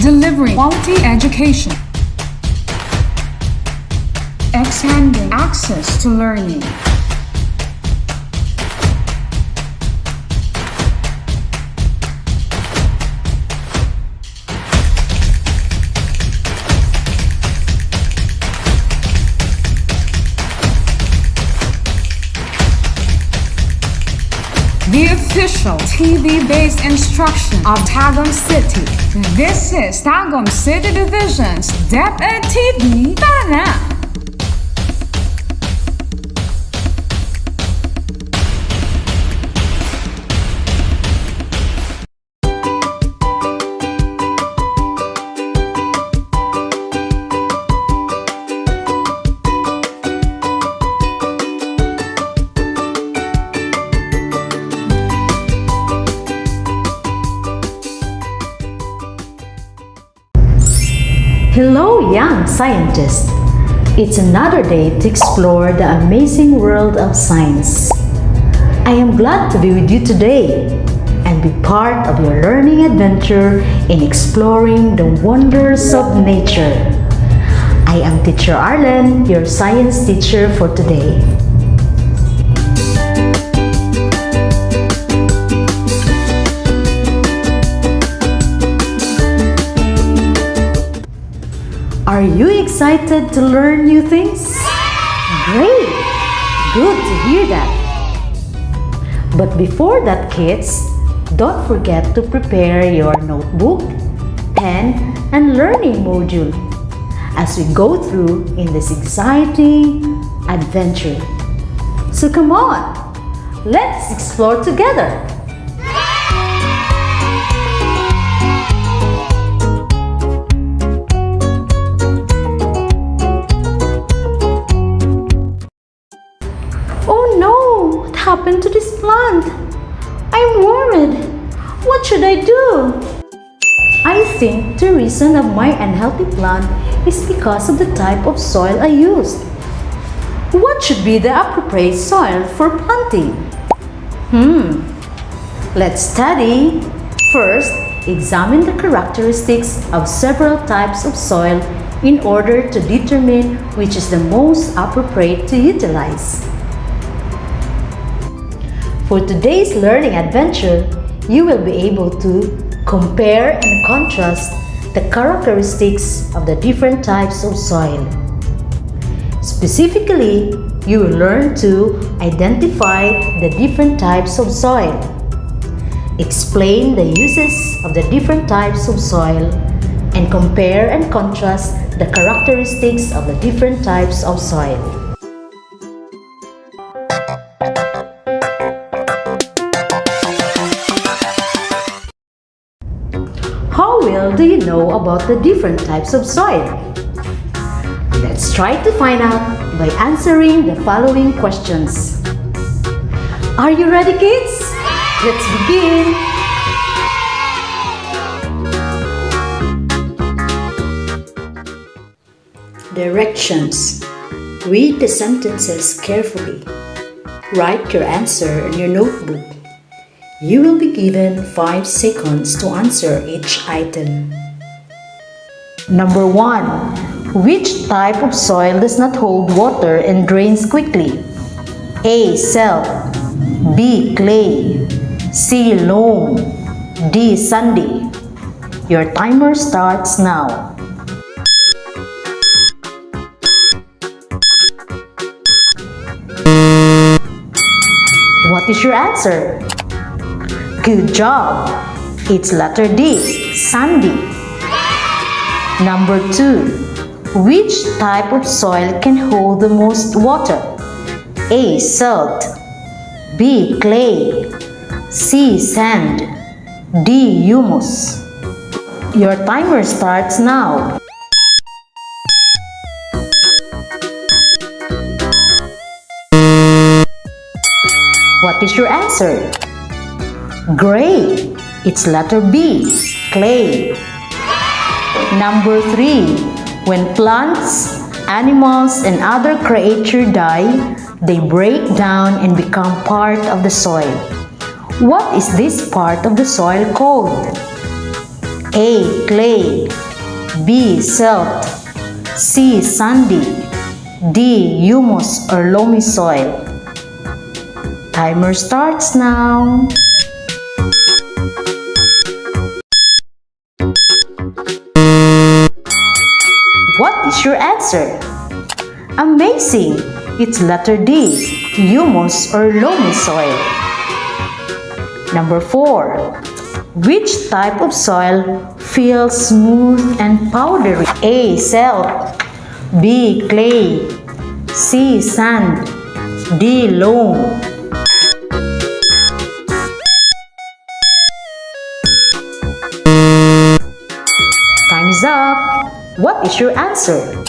delivering quality education, expanding access to learning. The official TV-based instruction of Tagum City. This is Tagum City Division's DepEd TV. Tara na! Hello, young scientists! It's another day to explore the amazing world of science. I am glad to be with you today and be part of your learning adventure in exploring the wonders of nature. I am Teacher Arlen, your science teacher for today. Are you excited to learn new things? Great! Good to hear that. But before that, kids, don't forget to prepare your notebook, pen, and learning module as we go through in this exciting adventure. So come on, let's explore together. What happened to this plant? I'm worried. What should I do? I think the reason of my unhealthy plant is because of the type of soil I used. What should be the appropriate soil for planting? Let's study. First, examine the characteristics of several types of soil in order to determine which is the most appropriate to utilize. For today's learning adventure, you will be able to compare and contrast the characteristics of the different types of soil. Specifically, you will learn to identify the different types of soil, explain the uses of the different types of soil, and compare and contrast the characteristics of the different types of soil. How well do you know about the different types of soil? Let's try to find out by answering the following questions. Are you ready, kids? Let's begin! Directions. Read the sentences carefully. Write your answer in your notebook. You will be given 5 seconds to answer each item. Number 1. Which type of soil does not hold water and drains quickly? A. Silt, B. Clay, C. Loam, D. Sandy. Your timer starts now. What is your answer? Good job! It's letter D, sandy. Number 2. Which type of soil can hold the most water? A. Silt, B. Clay, C. Sand, D. Humus. Your timer starts now. What is your answer? Great! It's letter B, clay. Number 3. When plants, animals, and other creatures die, they break down and become part of the soil. What is this part of the soil called? A. Clay, B. Silt, C. Sandy, D. Humus or loamy soil. Timer starts now. What is your answer? Amazing! It's letter D, humus or loamy soil. Number 4. Which type of soil feels smooth and powdery? A. Silt, B. Clay, C. Sand, D. Loam. Time is up. What is your answer?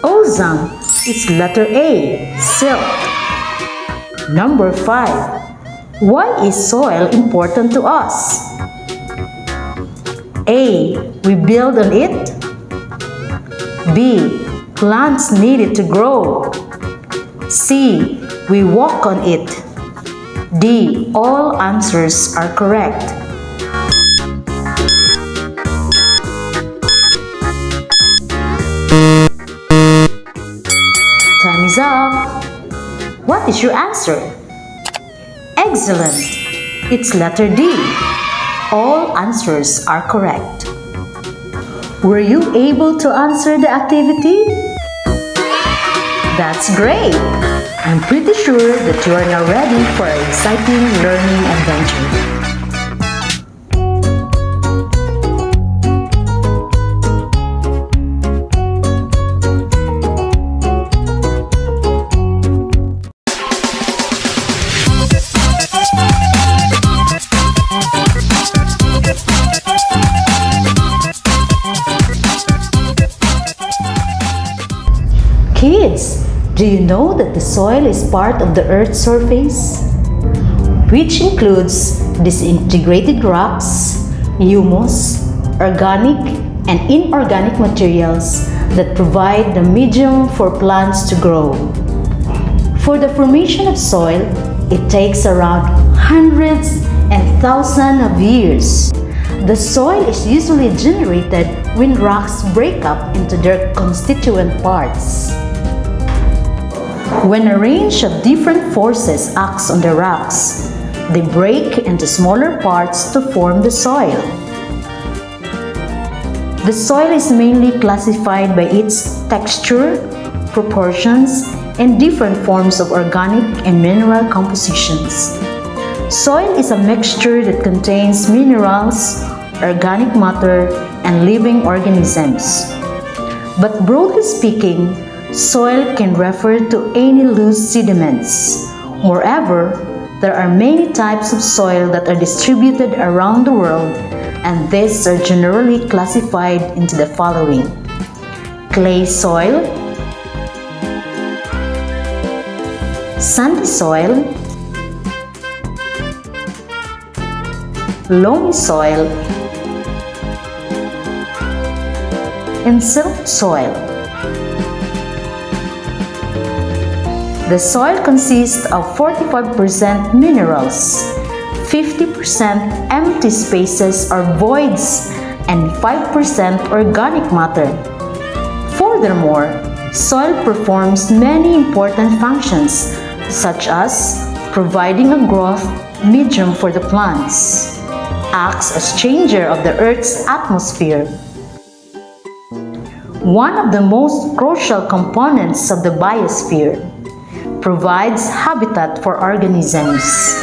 Awesome! It's letter A, silt. Number 5. Why is soil important to us? A. We build on it. B. Plants need it to grow. C. We walk on it. D. All answers are correct. Time is up. What is your answer? Excellent! It's letter D. All answers are correct. Were you able to answer the activity? That's great! I'm pretty sure that you are now ready for an exciting learning adventure. Kids, do you know that the soil is part of the Earth's surface, which includes disintegrated rocks, humus, organic and inorganic materials that provide the medium for plants to grow. For the formation of soil, it takes around hundreds and thousands of years. The soil is usually generated when rocks break up into their constituent parts. When a range of different forces acts on the rocks, they break into smaller parts to form the soil. The soil is mainly classified by its texture, proportions, and different forms of organic and mineral compositions. Soil is a mixture that contains minerals, organic matter, and living organisms. But broadly speaking, soil can refer to any loose sediments. Moreover, there are many types of soil that are distributed around the world, and these are generally classified into the following: clay soil, sandy soil, loamy soil, and silt soil. The soil consists of 45% minerals, 50% empty spaces or voids, and 5% organic matter. Furthermore, soil performs many important functions, such as providing a growth medium for the plants, acts as changer of the Earth's atmosphere, one of the most crucial components of the biosphere, provides habitat for organisms.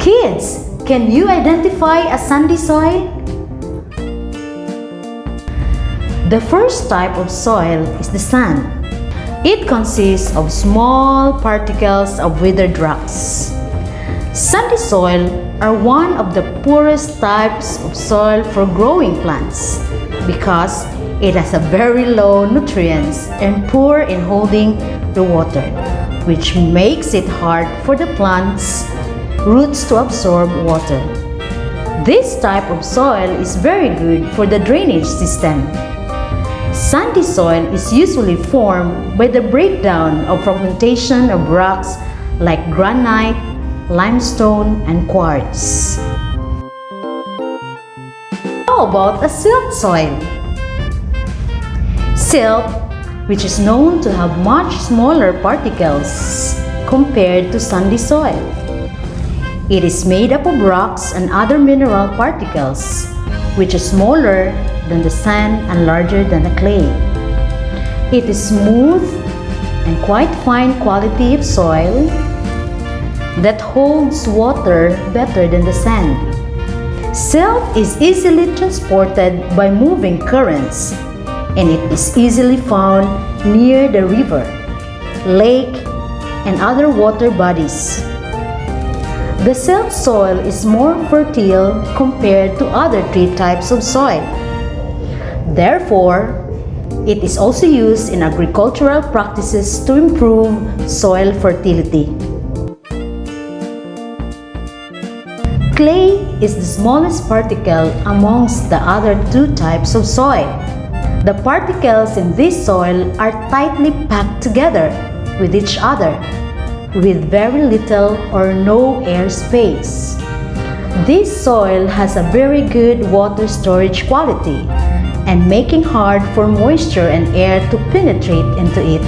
Kids, can you identify a sandy soil? The first type of soil is the sand. It consists of small particles of withered rocks. Sandy soil are one of the poorest types of soil for growing plants because it has a very low nutrients and poor in holding the water, which makes it hard for the plants' roots to absorb water. This type of soil is very good for the drainage system. Sandy soil is usually formed by the breakdown of fragmentation of rocks like granite, limestone, and quartz. How about a silt soil? Silt, which is known to have much smaller particles compared to sandy soil. It is made up of rocks and other mineral particles, which is smaller than the sand and larger than the clay. It is smooth and quite fine quality of soil that holds water better than the sand. Silt is easily transported by moving currents, and it is easily found near the river, lake, and other water bodies. The silt soil is more fertile compared to other three types of soil. Therefore, it is also used in agricultural practices to improve soil fertility. Clay is the smallest particle amongst the other two types of soil. The particles in this soil are tightly packed together with each other, with very little or no air space. This soil has a very good water storage quality and making hard for moisture and air to penetrate into it.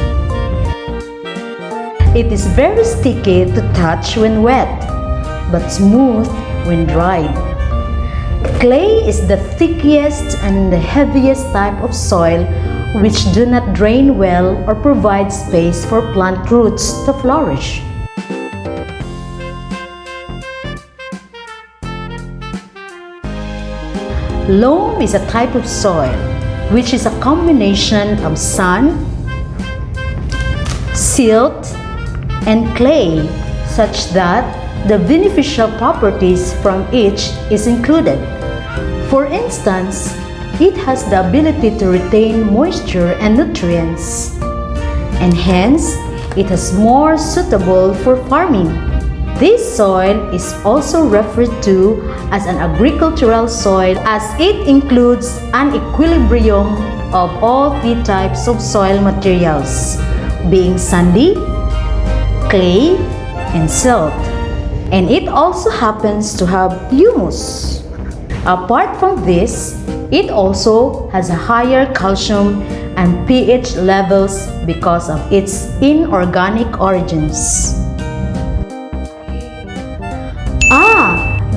It is very sticky to touch when wet, but smooth when dried. Clay is the thickest and the heaviest type of soil which do not drain well or provide space for plant roots to flourish. Loam is a type of soil which is a combination of sand, silt, and clay such that the beneficial properties from each is included. For instance, it has the ability to retain moisture and nutrients, and hence it is more suitable for farming. This soil is also referred to as an agricultural soil as it includes an equilibrium of all three types of soil materials, being sandy, clay, and silt. And it also happens to have humus. Apart from this, it also has a higher calcium and pH levels because of its inorganic origins.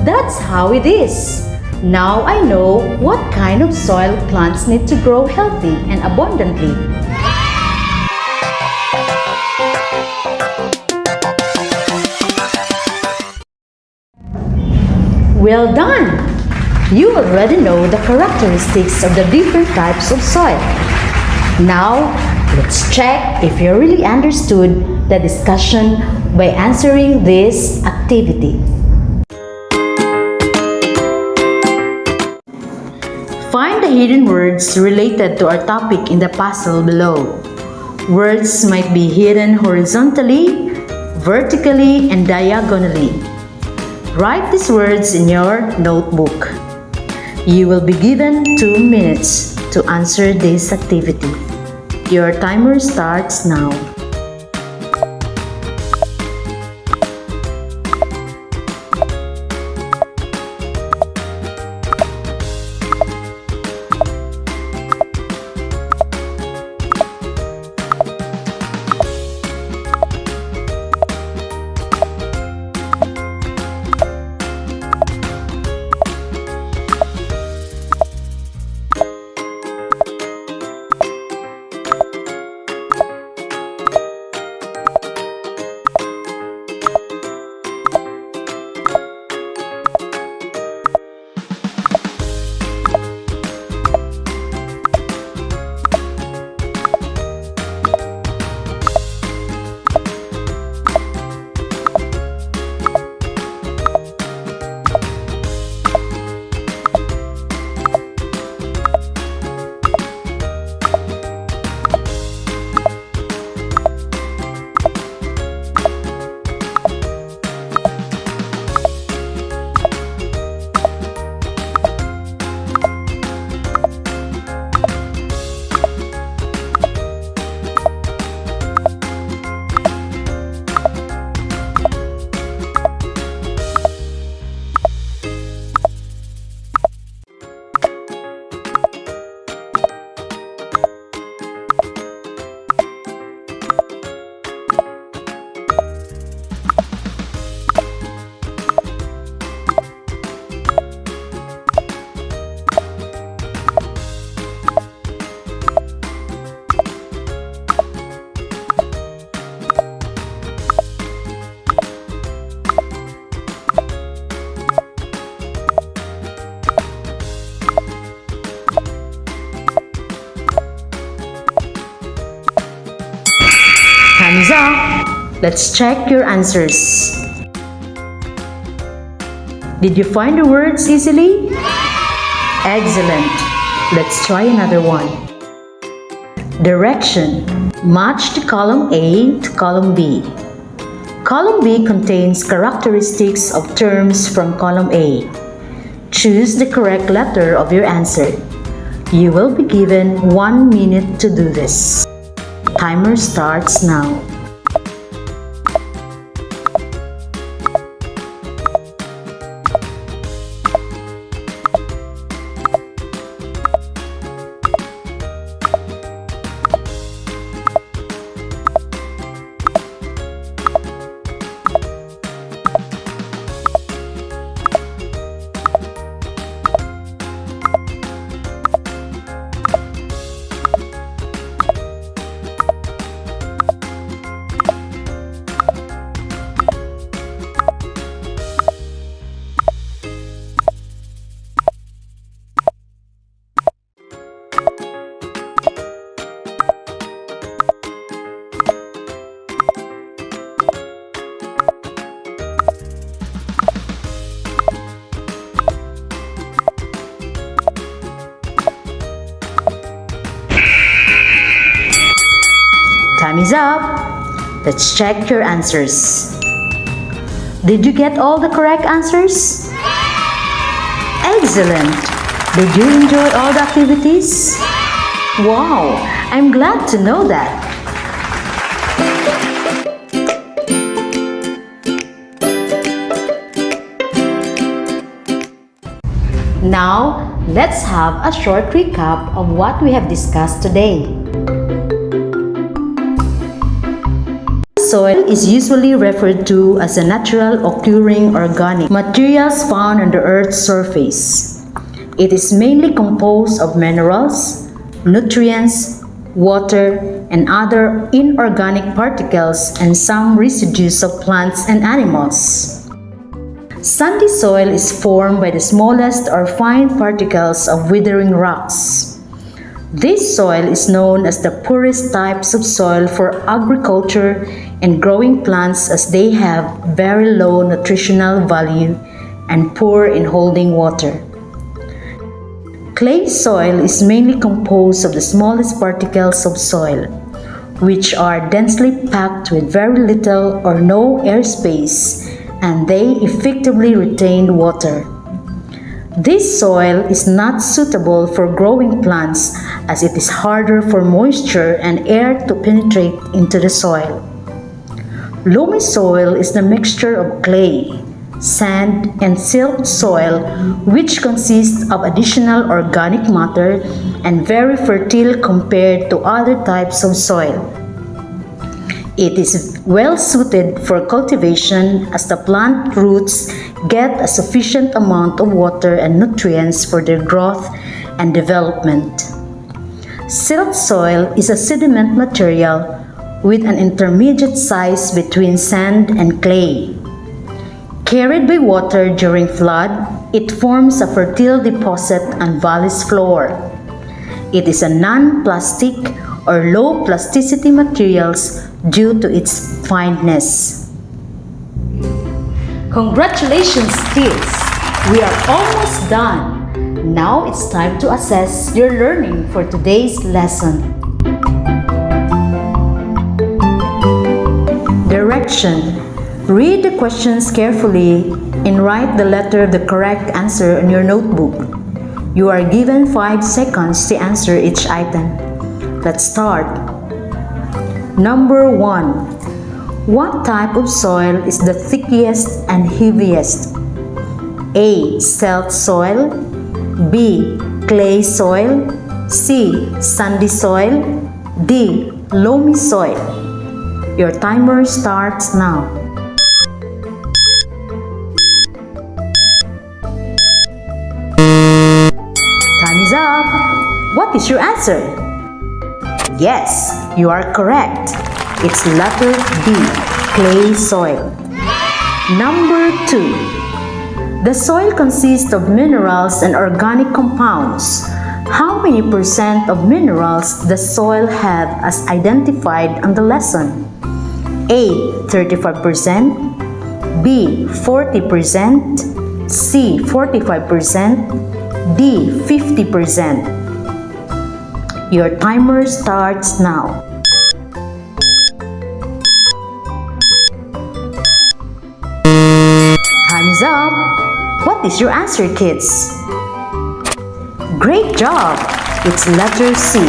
That's how it is. Now I know what kind of soil plants need to grow healthy and abundantly. Well done! You already know the characteristics of the different types of soil. Now, let's check if you really understood the discussion by answering this activity. Find the hidden words related to our topic in the puzzle below. Words might be hidden horizontally, vertically, and diagonally. Write these words in your notebook. You will be given 2 minutes to answer this activity. Your timer starts now. Let's check your answers. Did you find the words easily? Excellent. Let's try another one. Direction. Match the column A to column B. Column B contains characteristics of terms from column A. Choose the correct letter of your answer. You will be given 1 minute to do this. Timer starts now. Time is up. Let's check your answers. Did you get all the correct answers? Excellent. Did you enjoy all the activities? Wow, I'm glad to know that. Now, let's have a short recap of what we have discussed today. Soil is usually referred to as a natural occurring organic materials found on the Earth's surface. It is mainly composed of minerals, nutrients, water, and other inorganic particles and some residues of plants and animals. Sandy soil is formed by the smallest or fine particles of withering rocks. This soil is known as the poorest types of soil for agriculture and growing plants as they have very low nutritional value and poor in holding water. Clay soil is mainly composed of the smallest particles of soil, which are densely packed with very little or no airspace, and they effectively retain water. This soil is not suitable for growing plants as it is harder for moisture and air to penetrate into the soil. Loamy soil is the mixture of clay, sand, and silt soil which consists of additional organic matter and very fertile compared to other types of soil. It is well suited for cultivation as the plant roots get a sufficient amount of water and nutrients for their growth and development. Silt soil is a sediment material with an intermediate size between sand and clay. Carried by water during flood, it forms a fertile deposit on valleys floor. It is a non-plastic or low plasticity materials due to its fineness. Congratulations, kids! We are almost done. Now it's time to assess your learning for today's lesson. Direction. Read the questions carefully and write the letter of the correct answer on your notebook. You are given 5 seconds to answer each item. Let's start. Number 1. What type of soil is the thickest and heaviest? A. Silt soil. B. Clay soil. C. Sandy soil. D. Loamy soil. Your timer starts now. Time is up. What is your answer? Yes, you are correct. It's letter B, clay soil. Number 2. The soil consists of minerals and organic compounds. How many % of minerals does soil have as identified on the lesson? A. 35%, B. 40%, C. 45%, D. 50%. Your timer starts now. Time is up. What is your answer, kids? Great job! It's letter C,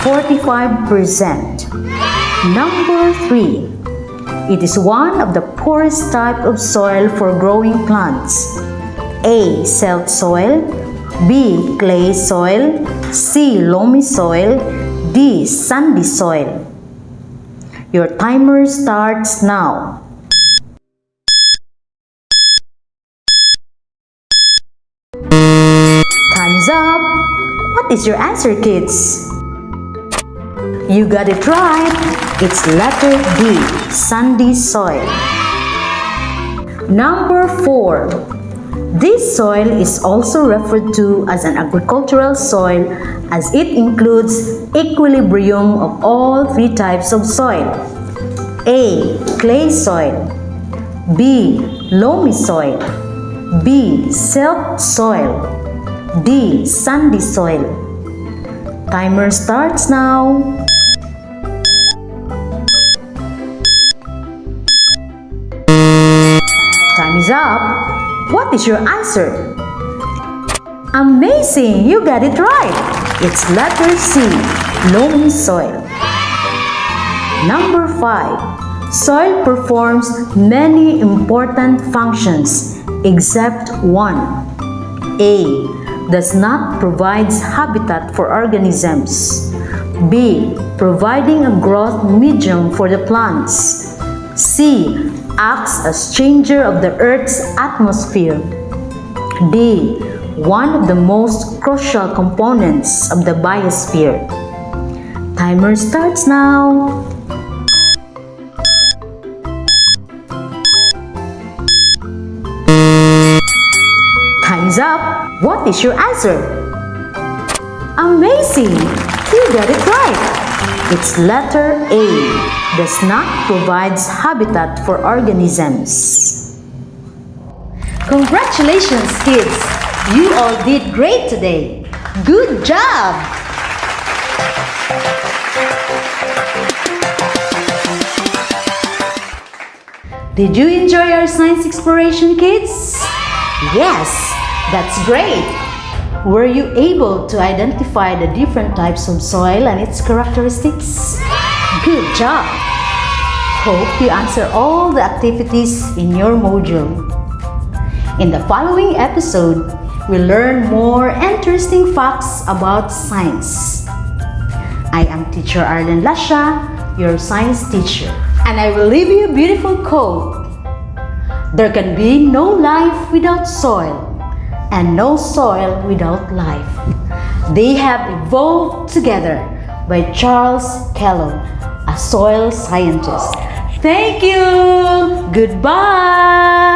45%. Number 3. It is one of the poorest type of soil for growing plants. A. Silt soil, B. Clay soil, C. Loamy soil, D. Sandy soil. Your timer starts now. Time is up. What is your answer, kids? You got it right. It's letter D, sandy soil. Number 4. This soil is also referred to as an agricultural soil as it includes equilibrium of all 3 types of soil. A. Clay soil, B. Loamy soil, B. Silt soil, D. Sandy soil. Timer starts now. Time is up. What is your answer? Amazing! You got it right. It's letter C, loamy soil. Number 5. Soil performs many important functions except one. A. Does not provide habitat for organisms. B. Providing a growth medium for the plants. C. Acts as changer of the Earth's atmosphere. D. One of the most crucial components of the biosphere. Timer starts now. Time's up. What is your answer? Amazing! You got it right. It's letter A. Does not provide habitat for organisms. Congratulations, kids! You all did great today. Good job! Did you enjoy our science exploration, kids? Yes, that's great! Were you able to identify the different types of soil and its characteristics? Good job! Hope you answer all the activities in your module. In the following episode, we'll learn more interesting facts about science. I am Teacher Arlen Lasha, your science teacher, and I will leave you a beautiful quote. There can be no life without soil, and no soil without life. They have evolved together, by Charles Kellogg, a soil scientist. Thank you! Goodbye!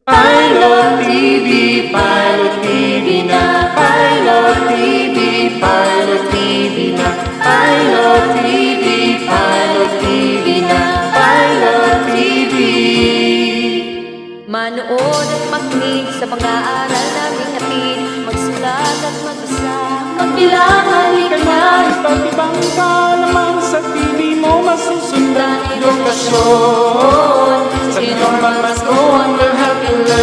Pilot TV, Pilot TV na, Pilot TV, Pilot TV na, Pilot TV, Pilot TV na, Pilot TV. Manood at makinig sa pag-aaral naming hatid, magsulat at magbasa, magbilang halika na. Iba't ibang kaalaman sa TV mo masusundan. Edukasyon, sa iyong pagmasuhan will help you learn.